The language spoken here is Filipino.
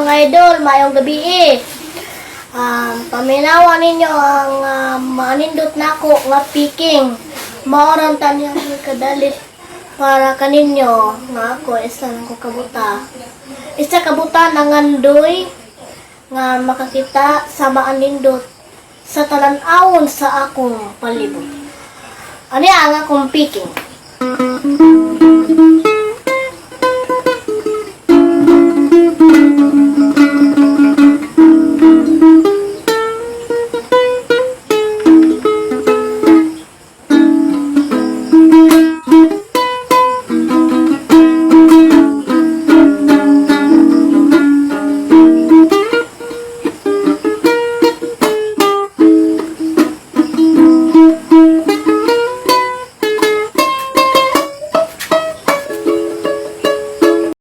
mga idol, mayong gabi paminawa ninyo ang manindot nako nga piking. Maoran tanyang kadalit para kaninyo nga ako isa lang ko kabuta. Isa kabuta nangandoy nga makakita sa maanindot sa talan-awon sa akong palibot. Ano ang akong piking?